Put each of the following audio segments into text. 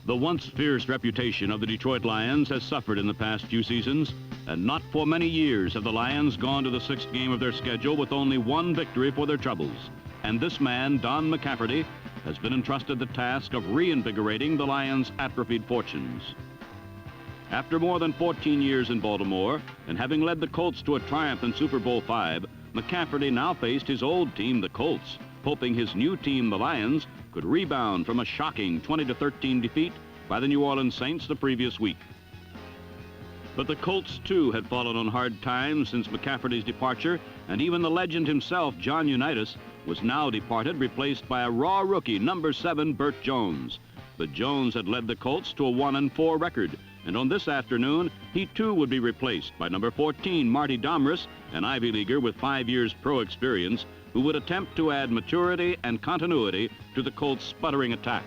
The once fierce reputation of the Detroit Lions has suffered in the past few seasons, and not for many years have the Lions gone to the sixth game of their schedule with only one victory for their troubles. And this man, Don McCafferty, has been entrusted the task of reinvigorating the Lions' atrophied fortunes. After more than 14 years in Baltimore, and having led the Colts to a triumph in Super Bowl V, McCafferty now faced his old team, the Colts, hoping his new team, the Lions, could rebound from a shocking 20-13 defeat by the New Orleans Saints the previous week. But the Colts, too, had fallen on hard times since McCafferty's departure, and even the legend himself, John Unitas, was now departed, replaced by a raw rookie, number 7, Burt Jones. But Jones had led the Colts to a 1-4 record, and on this afternoon, he too would be replaced by number 14, Marty Domris, an Ivy Leaguer with 5 years pro experience, who would attempt to add maturity and continuity to the Colts' sputtering attack.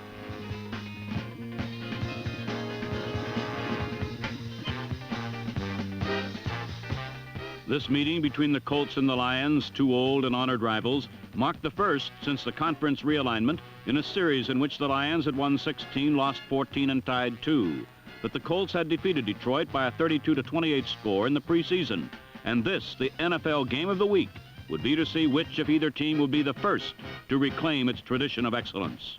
This meeting between the Colts and the Lions, two old and honored rivals, marked the first since the conference realignment in a series in which the Lions had won 16, lost 14, and tied 2. But the Colts had defeated Detroit by a 32-28 score in the preseason, and this, the NFL game of the week, would be to see which of either team would be the first to reclaim its tradition of excellence.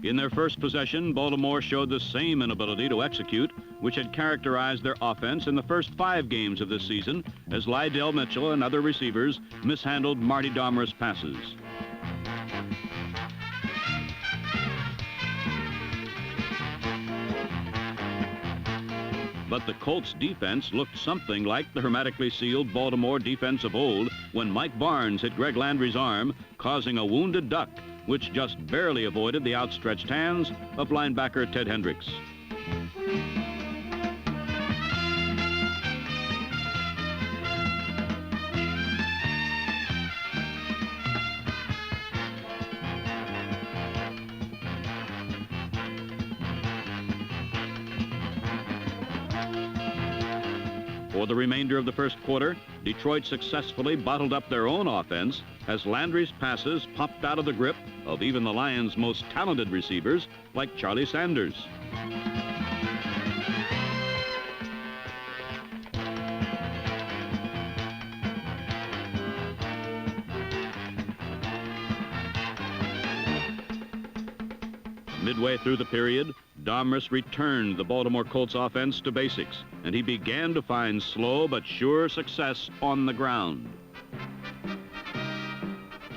In their first possession, Baltimore showed the same inability to execute which had characterized their offense in the first 5 games of this season, as Liddell Mitchell and other receivers mishandled Marty Domris' passes. But the Colts defense looked something like the hermetically sealed Baltimore defense of old when Mike Barnes hit Greg Landry's arm, causing a wounded duck, which just barely avoided the outstretched hands of linebacker Ted Hendricks. For the remainder of the first quarter, Detroit successfully bottled up their own offense as Landry's passes popped out of the grip of even the Lions' most talented receivers, like Charlie Sanders. Midway through the period, Domris returned the Baltimore Colts offense to basics, and he began to find slow but sure success on the ground.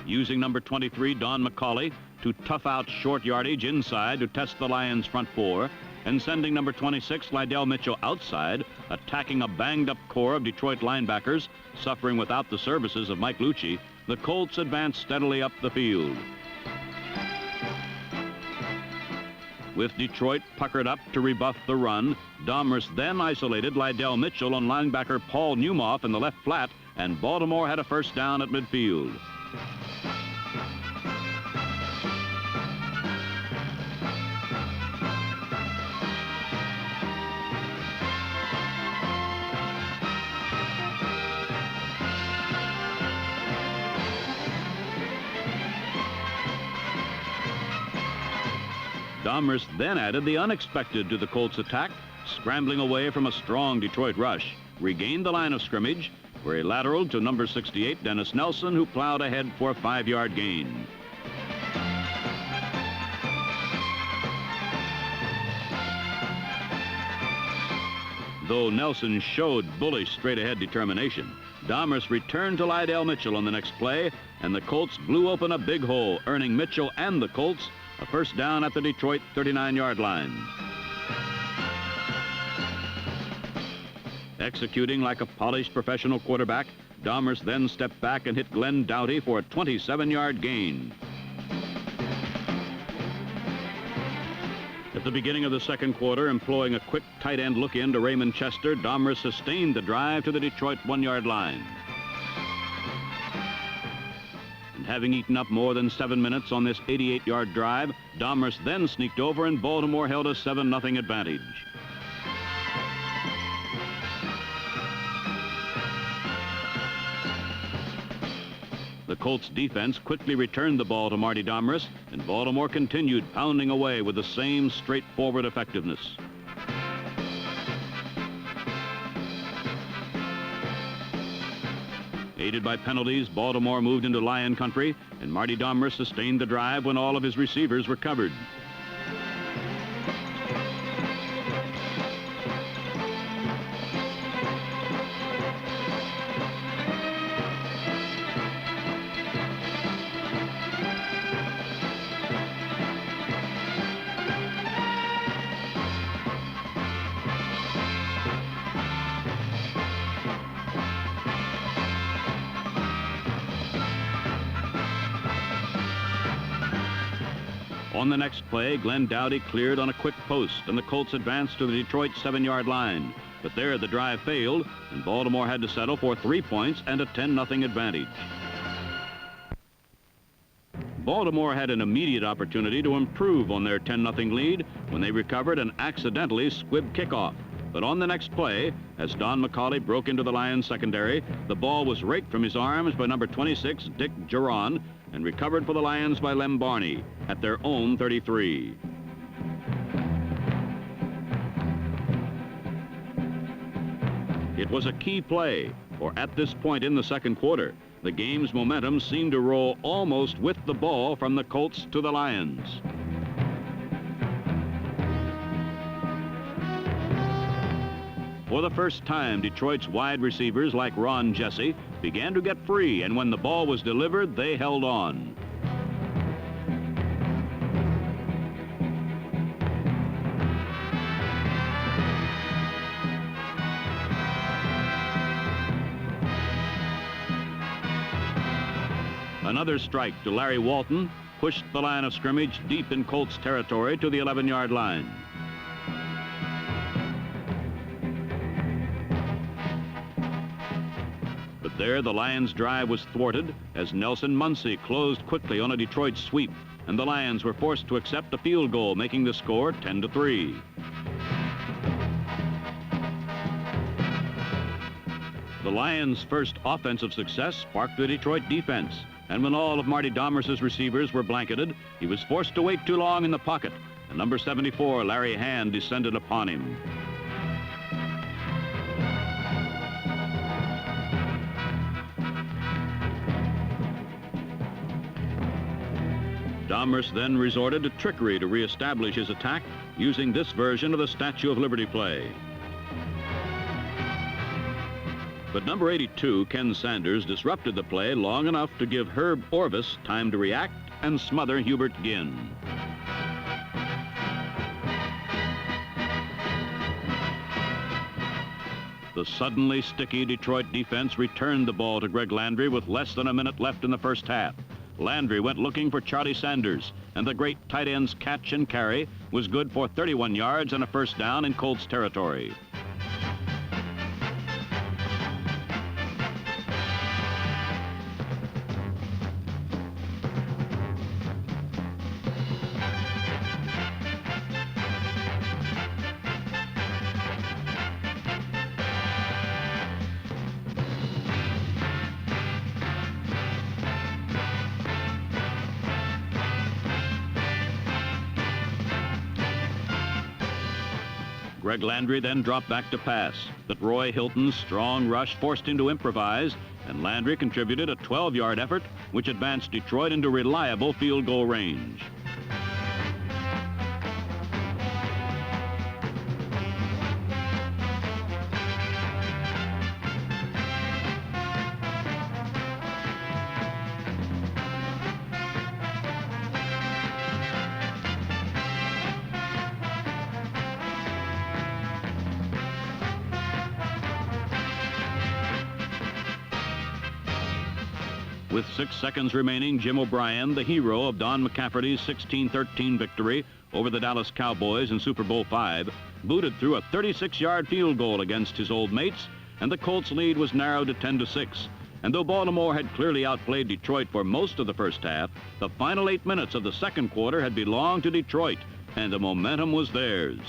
Using number 23, Don McCauley, to tough out short yardage inside to test the Lions' front four, and sending number 26, Liddell Mitchell, outside, attacking a banged-up core of Detroit linebackers, suffering without the services of Mike Lucci, the Colts advanced steadily up the field. With Detroit puckered up to rebuff the run, Domris then isolated Liddell Mitchell on linebacker Paul Newmoff in the left flat, and Baltimore had a first down at midfield. Domris then added the unexpected to the Colts' attack, scrambling away from a strong Detroit rush, regained the line of scrimmage, where he lateraled to number 68, Dennis Nelson, who plowed ahead for a 5-yard gain. Though Nelson showed bullish straight-ahead determination, Domris returned to Liddell Mitchell on the next play, and the Colts blew open a big hole, earning Mitchell and the Colts a first down at the Detroit 39-yard line. Executing like a polished professional quarterback, Domris then stepped back and hit Glenn Doughty for a 27-yard gain. At the beginning of the second quarter, employing a quick tight end look-in to Raymond Chester, Domris sustained the drive to the Detroit 1-yard line. And having eaten up more than 7 minutes on this 88-yard drive, Domris then sneaked over and Baltimore held a 7-0 advantage. The Colts defense quickly returned the ball to Marty Domrus, and Baltimore continued pounding away with the same straightforward effectiveness. Aided by penalties, Baltimore moved into Lion country, and Marty Domrus sustained the drive when all of his receivers were covered. On the next play, Glenn Dowdy cleared on a quick post, and the Colts advanced to the Detroit 7-yard line. But there, the drive failed, and Baltimore had to settle for 3 points and a 10-0 advantage. Baltimore had an immediate opportunity to improve on their 10-0 lead when they recovered an accidentally squibbed kickoff. But on the next play, as Don McCauley broke into the Lions secondary, the ball was raked from his arms by number 26, Dick Geron, and recovered for the Lions by Lem Barney at their own 33. It was a key play, for at this point in the second quarter, the game's momentum seemed to roll almost with the ball from the Colts to the Lions. For the first time, Detroit's wide receivers like Ron Jesse began to get free, and when the ball was delivered, they held on. Another strike to Larry Walton pushed the line of scrimmage deep in Colts territory to the 11-yard line. But there, the Lions' drive was thwarted as Nelson Muncy closed quickly on a Detroit sweep, and the Lions were forced to accept a field goal, making the score 10-3. The Lions' first offensive success sparked the Detroit defense, and when all of Marty Domrus' receivers were blanketed, he was forced to wait too long in the pocket, and number 74, Larry Hand, descended upon him. Domrus then resorted to trickery to reestablish his attack, using this version of the Statue of Liberty play. But number 82, Ken Sanders, disrupted the play long enough to give Herb Orvis time to react and smother Hubert Ginn. The suddenly sticky Detroit defense returned the ball to Greg Landry with less than a minute left in the first half. Landry went looking for Charlie Sanders, and the great tight end's catch and carry was good for 31 yards and a first down in Colts territory. Greg Landry then dropped back to pass, but Roy Hilton's strong rush forced him to improvise, and Landry contributed a 12-yard effort, which advanced Detroit into reliable field goal range. With 6 seconds remaining, Jim O'Brien, the hero of Don McCafferty's 16-13 victory over the Dallas Cowboys in Super Bowl V, booted through a 36-yard field goal against his old mates, and the Colts' lead was narrowed to 10-6. And though Baltimore had clearly outplayed Detroit for most of the first half, the final 8 minutes of the second quarter had belonged to Detroit, and the momentum was theirs.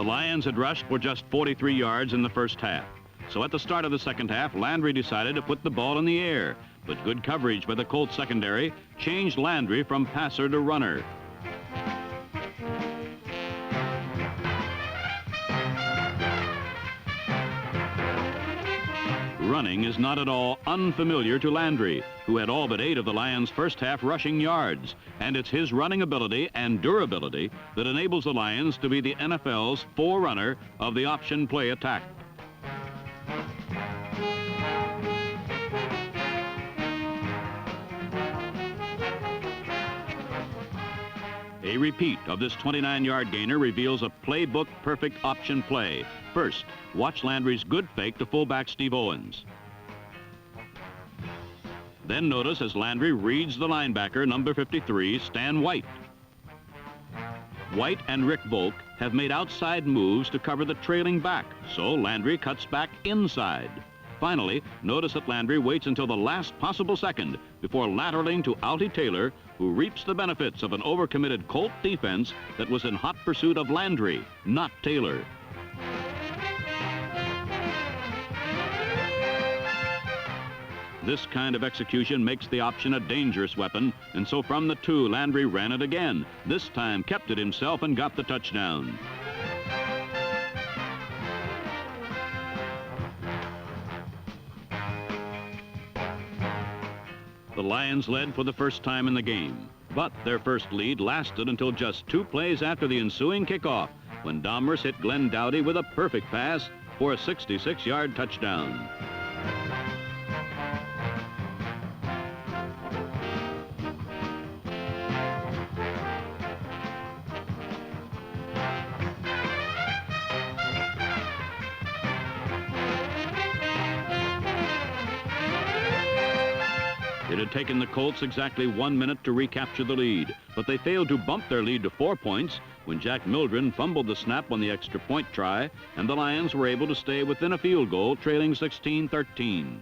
The Lions had rushed for just 43 yards in the first half. So at the start of the second half, Landry decided to put the ball in the air. But good coverage by the Colts secondary changed Landry from passer to runner. Running is not at all unfamiliar to Landry, who had all but 8 of the Lions' first half rushing yards. And it's his running ability and durability that enables the Lions to be the NFL's forerunner of the option play attack. A repeat of this 29-yard gainer reveals a playbook-perfect option play. First, watch Landry's good fake to fullback Steve Owens. Then notice as Landry reads the linebacker, number 53, Stan White. White and Rick Volk have made outside moves to cover the trailing back, so Landry cuts back inside. Finally, notice that Landry waits until the last possible second before lateraling to Altie Taylor, who reaps the benefits of an overcommitted Colt defense that was in hot pursuit of Landry, not Taylor. This kind of execution makes the option a dangerous weapon, and so from the 2, Landry ran it again. This time kept it himself and got the touchdown. The Lions led for the first time in the game, but their first lead lasted until just 2 plays after the ensuing kickoff, when Domers hit Glenn Dowdy with a perfect pass for a 66-yard touchdown. It had taken the Colts exactly 1 minute to recapture the lead, but they failed to bump their lead to 4 points when Jack Mildren fumbled the snap on the extra point try, and the Lions were able to stay within a field goal, trailing 16-13.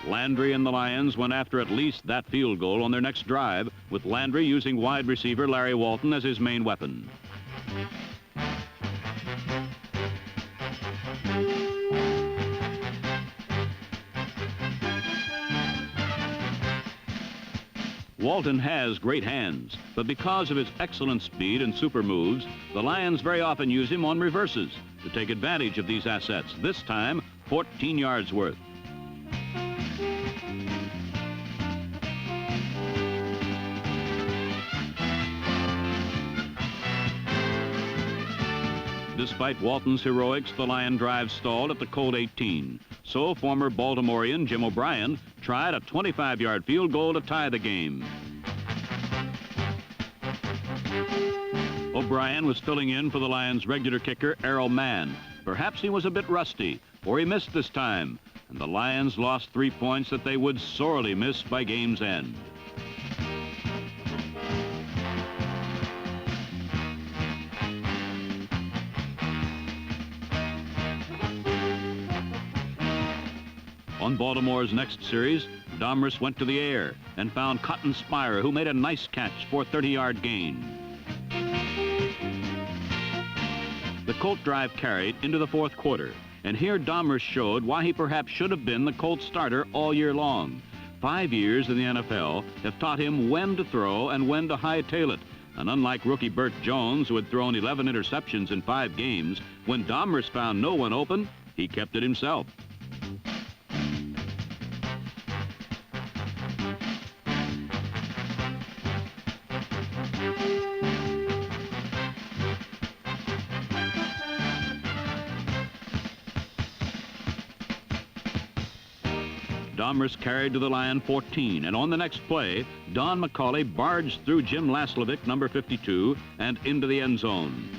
Landry and the Lions went after at least that field goal on their next drive, with Landry using wide receiver Larry Walton as his main weapon. Walton has great hands, but because of his excellent speed and super moves, the Lions very often use him on reverses to take advantage of these assets, this time 14 yards worth. Despite Walton's heroics, the Lion drive stalled at the Colt 18. So former Baltimorean Jim O'Brien tried a 25-yard field goal to tie the game. O'Brien was filling in for the Lions' regular kicker, Errol Mann. Perhaps he was a bit rusty, or he missed this time, and the Lions lost 3 points that they would sorely miss by game's end. On Baltimore's next series, Domers went to the air and found Cotton Spire, who made a nice catch for a 30-yard gain. The Colt drive carried into the 4th quarter, and here Domers showed why he perhaps should have been the Colts starter all year long. 5 years in the NFL have taught him when to throw and when to hightail it. And unlike rookie Burt Jones, who had thrown 11 interceptions in 5 games, when Domers found no one open, he kept it himself. Domers carried to the Lion 14, and on the next play, Don McCauley barged through Jim Laslovic, number 52, and into the end zone.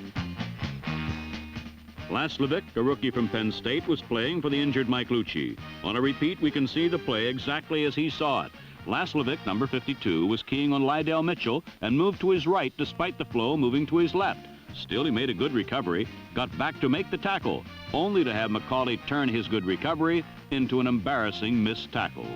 Laslovic, a rookie from Penn State, was playing for the injured Mike Lucci. On a repeat, we can see the play exactly as he saw it. Laslovic, number 52, was keying on Lydell Mitchell and moved to his right despite the flow moving to his left. Still, he made a good recovery, got back to make the tackle, only to have McCauley turn his good recovery into an embarrassing missed tackle.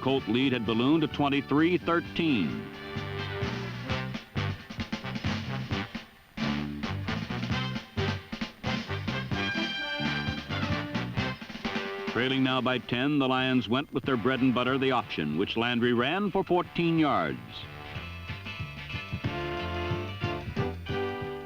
Colt lead had ballooned to 23-13. Trailing now by 10, the Lions went with their bread and butter, the option, which Landry ran for 14 yards.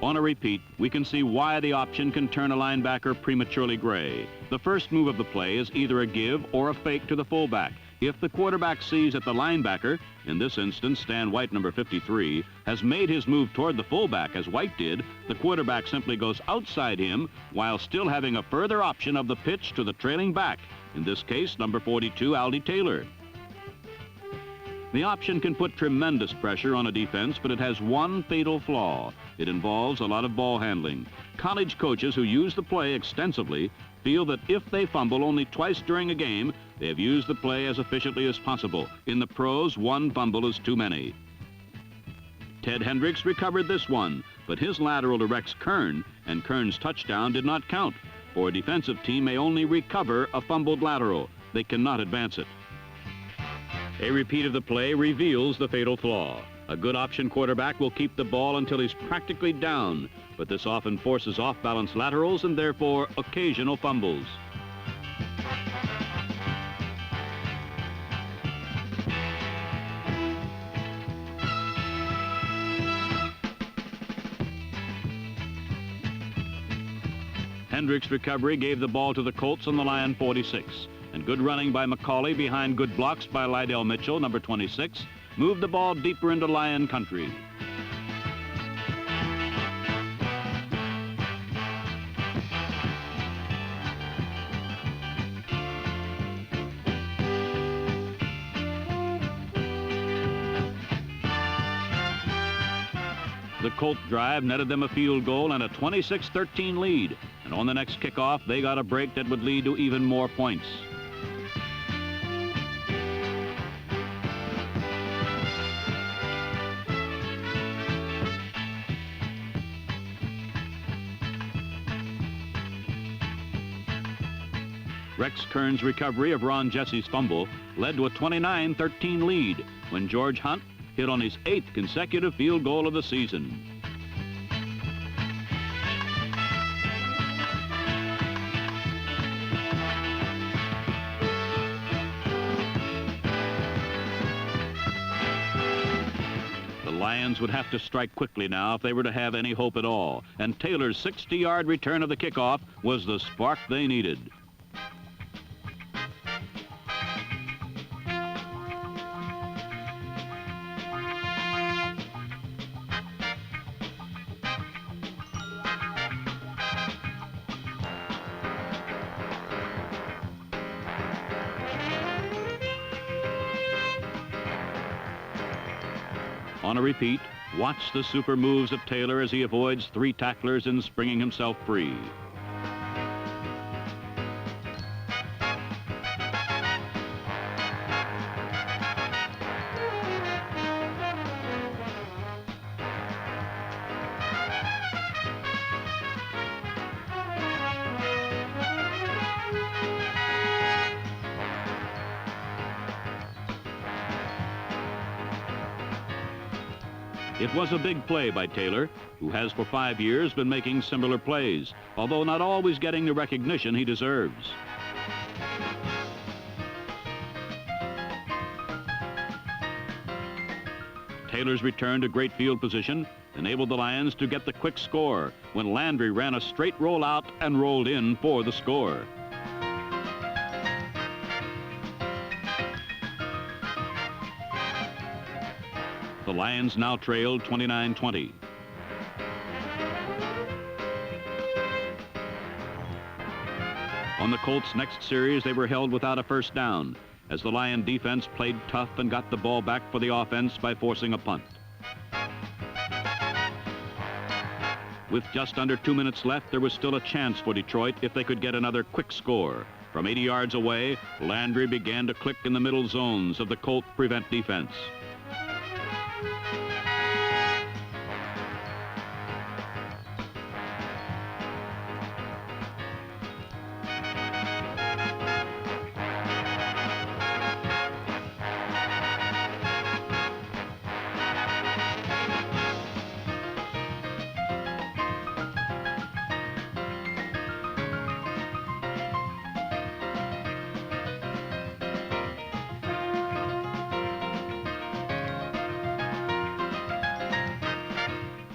On a repeat, we can see why the option can turn a linebacker prematurely gray. The first move of the play is either a give or a fake to the fullback. If the quarterback sees that the linebacker, in this instance Stan White, number 53, has made his move toward the fullback as White did, the quarterback simply goes outside him while still having a further option of the pitch to the trailing back, in this case number 42, Aldi Taylor. The option can put tremendous pressure on a defense, but it has one fatal flaw. It involves a lot of ball handling. College coaches who use the play extensively feel that if they fumble only twice during a game, they have used the play as efficiently as possible. In the pros, one fumble is too many. Ted Hendricks recovered this one, but his lateral to Rex Kern and Kern's touchdown did not count, for a defensive team may only recover a fumbled lateral. They cannot advance it. A repeat of the play reveals the fatal flaw. A good option quarterback will keep the ball until he's practically down, but this often forces off-balance laterals and therefore occasional fumbles. Hendricks' recovery gave the ball to the Colts on the Lion 46. And good running by McCauley behind good blocks by Lydell Mitchell, number 26, moved the ball deeper into Lion country. The Colt drive netted them a field goal and a 26-13 lead. And on the next kickoff, they got a break that would lead to even more points. Rex Kern's recovery of Ron Jesse's fumble led to a 29-13 lead when George Hunt hit on his 8th consecutive field goal of the season. The Lions would have to strike quickly now if they were to have any hope at all, and Taylor's 60-yard return of the kickoff was the spark they needed. On a repeat, watch the super moves of Taylor as he avoids 3 tacklers and springing himself free. It was a big play by Taylor, who has for 5 years been making similar plays, although not always getting the recognition he deserves. Taylor's return to great field position enabled the Lions to get the quick score when Landry ran a straight rollout and rolled in for the score. The Lions now trailed 29-20. On the Colts' next series, they were held without a first down as the Lion defense played tough and got the ball back for the offense by forcing a punt. With just under 2 minutes left, there was still a chance for Detroit if they could get another quick score. From 80 yards away, Landry began to click in the middle zones of the Colt prevent defense.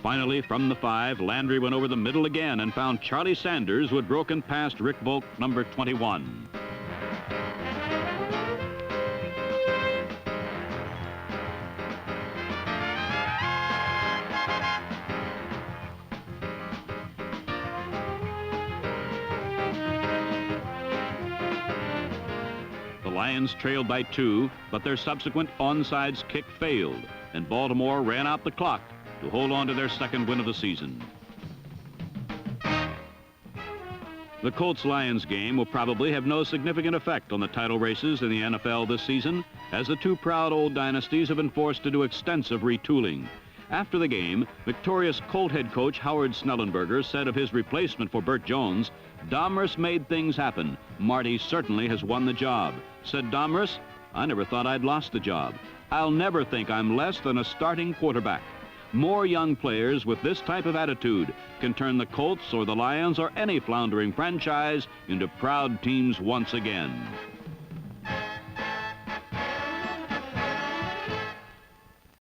Finally, from the 5, Landry went over the middle again and found Charlie Sanders, who had broken past Rick Volk, number 21. The Lions trailed by 2, but their subsequent onside kick failed, and Baltimore ran out the clock to hold on to their second win of the season. The Colts-Lions game will probably have no significant effect on the title races in the NFL this season, as the two proud old dynasties have been forced to do extensive retooling. After the game, victorious Colt head coach Howard Snellenberger said of his replacement for Burt Jones, "Domrus made things happen. Marty certainly has won the job." Said Domrus, "I never thought I'd lost the job. I'll never think I'm less than a starting quarterback." More young players with this type of attitude can turn the Colts or the Lions or any floundering franchise into proud teams once again.